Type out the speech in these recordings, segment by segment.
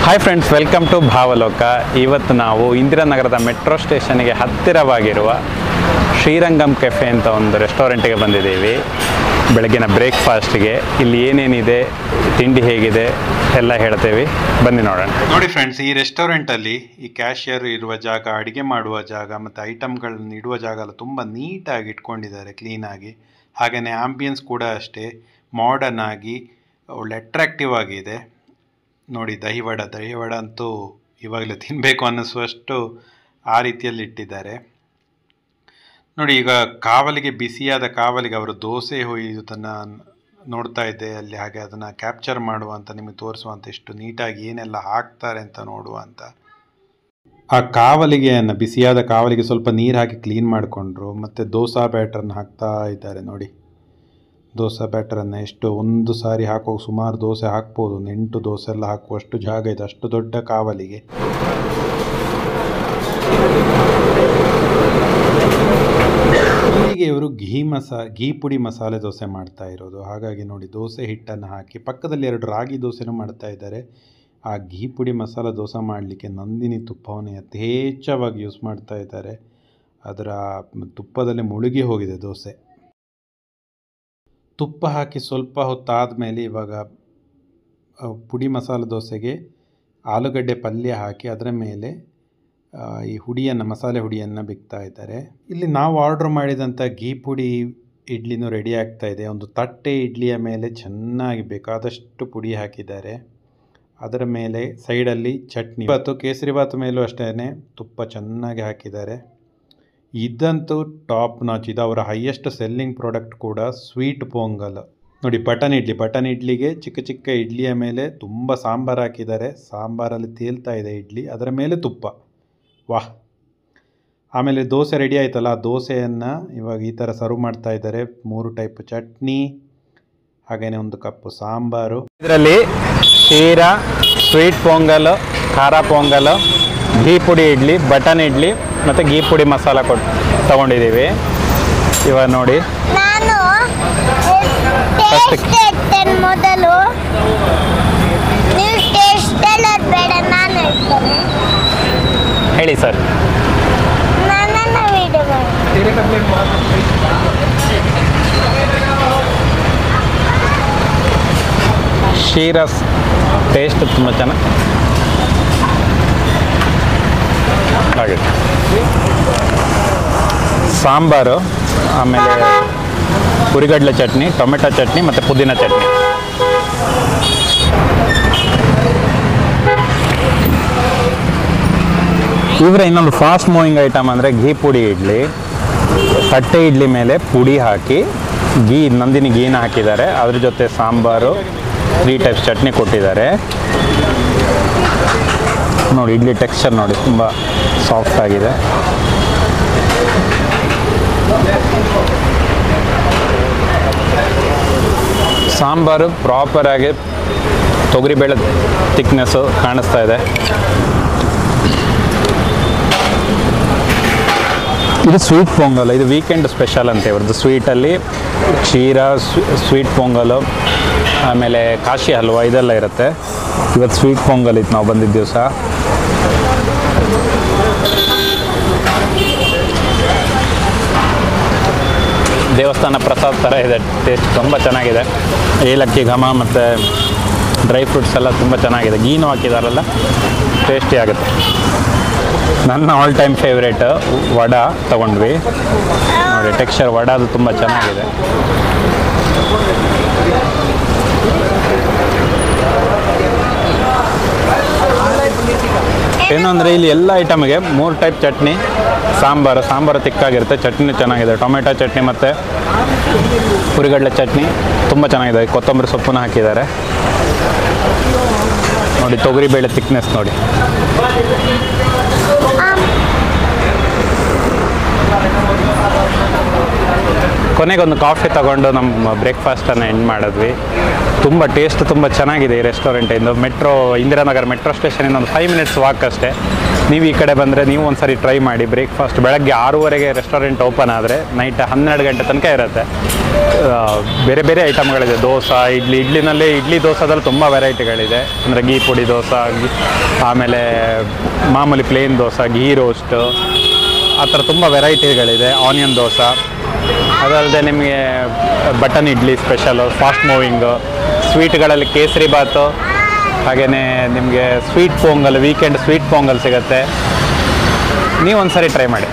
Hi friends, welcome to Bhavaloka. ಇವತ್ತು ನಾವು ಇಂದಿರಾನಗರದ metro ಸ್ಟೇಷನ್ಗೆ ಹತ್ತಿರವಾಗಿರುವ ಶ್ರೀರಂಗಂ ಕೆಫೆ ಅಂತ ಒಂದು ರೆಸ್ಟೋರೆಂಟಿಗೆ ಬಂದಿದ್ದೀವಿ. ಬೆಳಗಿನ ಬ್ರೇಕ್ಫಾಸ್ಟ್ಗೆ ಇಲ್ಲಿ ಏನೇನಿದೆ, ತಿಂಡಿ ಹೇಗಿದೆ ಎಲ್ಲ ಹೇಳ್ತೇವೆ, ಬನ್ನಿ ನೋಡೋಣ. ನೋಡಿ ಫ್ರೆಂಡ್ಸ್, ಈ ರೆಸ್ಟೋರೆಂಟಲ್ಲಿ ಈ ಕ್ಯಾಶಿಯರ್ ಇರುವ ಜಾಗ, ಅಡುಗೆ ಮಾಡುವ ಜಾಗ ಮತ್ತು ಐಟಮ್ಗಳನ್ನ ಇಡುವ ಜಾಗ ಎಲ್ಲ ತುಂಬ ನೀಟಾಗಿ ಇಟ್ಕೊಂಡಿದ್ದಾರೆ, ಕ್ಲೀನಾಗಿ. ಹಾಗೆಯೇ ಆಂಬಿಯನ್ಸ್ ಕೂಡ ಅಷ್ಟೇ ಮಾಡರ್ನ್ ಆಗಿ ಒಳ್ಳೆ ಅಟ್ರಾಕ್ಟಿವ್ ಆಗಿದೆ. ನೋಡಿ, ದಹಿವಡ ಅಂತೂ ಇವಾಗಲೇ ತಿನ್ನಬೇಕು ಅನ್ನಿಸುವಷ್ಟು ಆ ರೀತಿಯಲ್ಲಿ ಇಟ್ಟಿದ್ದಾರೆ. ನೋಡಿ, ಈಗ ಕಾವಲಿಗೆ, ಬಿಸಿಯಾದ ಕಾವಲಿಗೆ ಅವರು ದೋಸೆ ಹೊಯ್ಯುವುದನ್ನು ನೋಡ್ತಾ ಇದ್ದೆ ಅಲ್ಲಿ. ಹಾಗೆ ಅದನ್ನು ಕ್ಯಾಪ್ಚರ್ ಮಾಡುವಂತ, ನಿಮಗೆ ತೋರಿಸುವಂತ ಎಷ್ಟು ನೀಟಾಗಿ ಏನೆಲ್ಲ ಹಾಕ್ತಾರೆ ಅಂತ ನೋಡುವಂತ. ಆ ಕಾವಲಿಗೆ, ಬಿಸಿಯಾದ ಕಾವಲಿಗೆ ಸ್ವಲ್ಪ ನೀರು ಹಾಕಿ ಕ್ಲೀನ್ ಮಾಡಿಕೊಂಡ್ರು. ಮತ್ತು ದೋಸಾ ಬ್ಯಾಟರ್ನ ಹಾಕ್ತಾ ಇದ್ದಾರೆ. ನೋಡಿ, ದೋಸೆ ಬ್ಯಾಟರನ್ನು ಎಷ್ಟು ಒಂದು ಸಾರಿ ಹಾಕುವ, ಸುಮಾರು ದೋಸೆ ಹಾಕ್ಬೋದು, 8 ದೋಸೆ ಎಲ್ಲ ಹಾಕುವಷ್ಟು ಜಾಗ ಇದೆ, ಅಷ್ಟು ದೊಡ್ಡ ಕಾವಲಿಗೆ. ಇಲ್ಲಿಗೆ ಇವರು ಘೀ ಪುಡಿ ಮಸಾಲೆ ದೋಸೆ ಮಾಡ್ತಾ ಇರೋದು. ಹಾಗಾಗಿ ನೋಡಿ, ದೋಸೆ ಹಿಟ್ಟನ್ನು ಹಾಕಿ ಪಕ್ಕದಲ್ಲಿ 2 ರಾಗಿ ದೋಸೆನೂ ಮಾಡ್ತಾ ಇದ್ದಾರೆ. ಆ ಘೀ ಪುಡಿ ಮಸಾಲೆ ದೋಸೆ ಮಾಡಲಿಕ್ಕೆ ನಂದಿನಿ ತುಪ್ಪವನ್ನು ಯಥೇಚ್ಛವಾಗಿ ಯೂಸ್ ಮಾಡ್ತಾ ಇದ್ದಾರೆ. ಅದರ ತುಪ್ಪದಲ್ಲಿ ಮುಳುಗಿ ಹೋಗಿದೆ ದೋಸೆ. ತುಪ್ಪ ಹಾಕಿ ಸ್ವಲ್ಪ ಹೊತ್ತಾದ ಮೇಲೆ ಇವಾಗ ಪುಡಿ ಮಸಾಲೆ ದೋಸೆಗೆ ಆಲೂಗಡ್ಡೆ ಪಲ್ಯ ಹಾಕಿ ಅದರ ಮೇಲೆ ಈ ಹುಡಿಯನ್ನು, ಮಸಾಲೆ ಹುಡಿಯನ್ನು ಬಿಕ್ತಾ ಇದ್ದಾರೆ. ಇಲ್ಲಿ ನಾವು ಆರ್ಡ್ರ್ ಮಾಡಿದಂಥ ಘೀ ಪುಡಿ ಇಡ್ಲಿನೂ ರೆಡಿ ಆಗ್ತಾ ಇದೆ. ಒಂದು ತಟ್ಟೆ ಇಡ್ಲಿಯ ಮೇಲೆ ಚೆನ್ನಾಗಿ ಬೇಕಾದಷ್ಟು ಪುಡಿ ಹಾಕಿದ್ದಾರೆ. ಅದರ ಮೇಲೆ ಸೈಡಲ್ಲಿ ಚಟ್ನಿ, ಕೇಸರಿಬಾತ್ ಮೇಲೂ ಅಷ್ಟೇ ತುಪ್ಪ ಚೆನ್ನಾಗಿ ಹಾಕಿದ್ದಾರೆ. ಇದಂತೂ ಟಾಪ್ ನಾಚ್. ಇದು ಅವರ ಹೈಯೆಸ್ಟ್ ಸೆಲ್ಲಿಂಗ್ ಪ್ರಾಡಕ್ಟ್ ಕೂಡ. ಸ್ವೀಟ್ ಪೊಂಗಲ್ ನೋಡಿ, ಬಟನ್ ಇಡ್ಲಿಗೆ ಚಿಕ್ಕ ಚಿಕ್ಕ ಇಡ್ಲಿಯ ಮೇಲೆ ತುಂಬ ಸಾಂಬಾರು ಹಾಕಿದ್ದಾರೆ. ಸಾಂಬಾರಲ್ಲಿ ತೇಲ್ತಾ ಇದೆ ಇಡ್ಲಿ, ಅದರ ಮೇಲೆ ತುಪ್ಪ. ವಾಹ್! ಆಮೇಲೆ ದೋಸೆ ರೆಡಿ ಆಯ್ತಲ್ಲ, ಆ ದೋಸೆಯನ್ನು ಇವಾಗ ಈ ಥರ ಸರ್ವ್ ಮಾಡ್ತಾ ಇದ್ದಾರೆ. 3 ಟೈಪ್ ಚಟ್ನಿ, ಹಾಗೆಯೇ 1 ಕಪ್ ಸಾಂಬಾರು. ಇದರಲ್ಲಿ ಶೀರಾ, ಸ್ವೀಟ್ ಪೊಂಗಲ್, ಖಾರ ಪೊಂಗಲ್, ಘೀ ಪುಡಿ ಇಡ್ಲಿ, ಬಟನ್ ಇಡ್ಲಿ ಮತ್ತು ಘೀ ಪುಡಿ ಮಸಾಲ ತಗೊಂಡಿದ್ದೀವಿ. ಇವಾಗ ನೋಡಿ, ಮೊದಲು ಹೇಳಿ ಸರ್. ಶೀರಾ ಟೇಸ್ಟ್ ತುಂಬ ಚೆನ್ನಾಗಿ ಆಗಿದೆ. ಸಾಂಬಾರು, ಆಮೇಲೆ ಹುರಿಗಡಲೆ ಚಟ್ನಿ, ಟೊಮೆಟೊ ಚಟ್ನಿ ಮತ್ತು ಪುದೀನ ಚಟ್ನಿ. ಇವರ ಇನ್ನೊಂದು ಫಾಸ್ಟ್ ಮೂವಿಂಗ್ ಐಟಮ್ ಅಂದರೆ ಘೀ ಪುಡಿ ಇಡ್ಲಿ. ತಟ್ಟೆ ಇಡ್ಲಿ ಮೇಲೆ ಪುಡಿ ಹಾಕಿ ನಂದಿನಿ ಘೀನ ಹಾಕಿದ್ದಾರೆ. ಅದ್ರ ಜೊತೆ ಸಾಂಬಾರು, 3 ಟೈಪ್ಸ್ ಚಟ್ನಿ ಕೊಟ್ಟಿದ್ದಾರೆ. ನೋಡಿ, ಇಡ್ಲಿ ಟೆಕ್ಸ್ಚರ್ ನೋಡಿ, ತುಂಬ ಸಾಫ್ಟ್ ಆಗಿದೆ. ಸಾಂಬಾರು ಪ್ರಾಪರಾಗಿ ತೊಗರಿಬೇಳೆ ಥಿಕ್ನೆಸ್ಸು ಕಾಣಿಸ್ತಾ ಇದೆ. ಇದು ಸ್ವೀಟ್ ಪೊಂಗಲ್. ಇದು ವೀಕೆಂಡ್ ಸ್ಪೆಷಲ್ ಅಂತ ಇವ್ರದ್ದು. ಸ್ವೀಟಲ್ಲಿ ಕ್ಷೀರ, ಸ್ವೀಟ್ ಪೊಂಗಲು, ಆಮೇಲೆ ಕಾಶಿ ಹಲ್ವಾ ಇದೆಲ್ಲ ಇರುತ್ತೆ. ಇವತ್ತು ಸ್ವೀಟ್ ಪೊಂಗಲ್ ಇತ್ತು ನಾವು ಬಂದಿದ್ದ ದಿವಸ. ದೇವಸ್ಥಾನ ಪ್ರಸಾದ ಥರ ಇದೆ. ಟೇಸ್ಟ್ ತುಂಬ ಚೆನ್ನಾಗಿದೆ. ಏಲಕ್ಕಿ ಘಮ ಮತ್ತು ಡ್ರೈ ಫ್ರೂಟ್ಸ್ ಎಲ್ಲ ತುಂಬ ಚೆನ್ನಾಗಿದೆ. ಗೀನು ಹಾಕಿದಾರಲ್ಲ, ಟೇಸ್ಟಿ ಆಗುತ್ತೆ. ನನ್ನ ಆಲ್ ಟೈಮ್ ಫೇವ್ರೇಟ್ ವಡಾ ತಗೊಂಡ್ವಿ. ನೋಡಿ, ಟೆಕ್ಸ್ಚರ್ ವಡಾದು ತುಂಬ ಚೆನ್ನಾಗಿದೆ. ಏನಂದರೆ ಇಲ್ಲಿ ಎಲ್ಲ ಐಟಮ್ಗೆ 3 ಟೈಪ್ ಚಟ್ನಿ, ಸಾಂಬಾರು ತಿಕ್ಕಾಗಿರುತ್ತೆ, ಚಟ್ನಿ ಚೆನ್ನಾಗಿದೆ. ಟೊಮೆಟೊ ಚಟ್ನಿ ಮತ್ತು ಹುರಿಗಡಲೆ ಚಟ್ನಿ ತುಂಬ ಚೆನ್ನಾಗಿದೆ. ಕೊತ್ತಂಬರಿ ಸೊಪ್ಪನ್ನು ಹಾಕಿದ್ದಾರೆ. ನೋಡಿ, ತೊಗರಿಬೇಳೆ ಥಿಕ್ನೆಸ್ ನೋಡಿ. ಕೊನೆಗೊಂದು ಕಾಫಿ ತಗೊಂಡು ನಮ್ಮ ಬ್ರೇಕ್ಫಾಸ್ಟನ್ನು ಎಂಡ್ ಮಾಡಿದ್ವಿ. ತುಂಬ ಟೇಸ್ಟ್ ತುಂಬ ಚೆನ್ನಾಗಿದೆ ಈ ರೆಸ್ಟೋರೆಂಟಿಂದು. ಇಂದಿರಾನಗರ ಮೆಟ್ರೋ ಸ್ಟೇಷನಿಂದ ಒಂದು 5 ಮಿನಿಟ್ಸ್ ವಾಕ್ ಅಷ್ಟೇ. ನೀವು ಈ ಕಡೆ ಬಂದರೆ ನೀವು ಒಂದು ಸಾರಿ ಟ್ರೈ ಮಾಡಿ. ಬ್ರೇಕ್ಫಾಸ್ಟ್ ಬೆಳಗ್ಗೆ 6:30ಗೆ ರೆಸ್ಟೋರೆಂಟ್ ಓಪನ್ ಆದರೆ ನೈಟ್ 12 ಗಂಟೆ ತನಕ ಇರುತ್ತೆ. ಬೇರೆ ಬೇರೆ ಐಟಮ್ಗಳಿದೆ. ದೋಸೆ, ಇಡ್ಲಿನಲ್ಲಿ ಇಡ್ಲಿ ದೋಸೆದಲ್ಲಿ ತುಂಬ ವೆರೈಟಿಗಳಿದೆ. ಅಂದರೆ ಗೀ ಪುಡಿ ದೋಸೆ, ಆಮೇಲೆ ಮಾಮೂಲಿ ಪ್ಲೇನ್ ದೋಸೆ, ಗೀ ರೋಸ್ಟು, ಆ ಥರ ತುಂಬ ವೆರೈಟಿಗಳಿದೆ. ಆನಿಯನ್ ದೋಸೆ, ಅದಲ್ಲದೆ ನಿಮಗೆ button idli special, fast moving. ಸ್ವೀಟ್ಗಳಲ್ಲಿ ಕೇಸರಿ ಬಾತು, ಹಾಗೆಯೇ ನಿಮಗೆ sweet pongal, weekend sweet pongal ಸಿಗುತ್ತೆ. ನೀವು ಒಂದು ಸಾರಿ ಟ್ರೈ ಮಾಡಿ.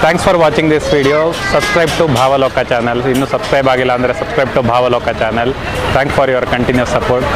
Thanks for watching this video. Subscribe to Bhavaloka channel. ಇನ್ನೂ ಸಬ್ಸ್ಕ್ರೈಬ್ ಆಗಿಲ್ಲ ಅಂದರೆ subscribe to Bhavaloka channel. Thanks for your continuous support.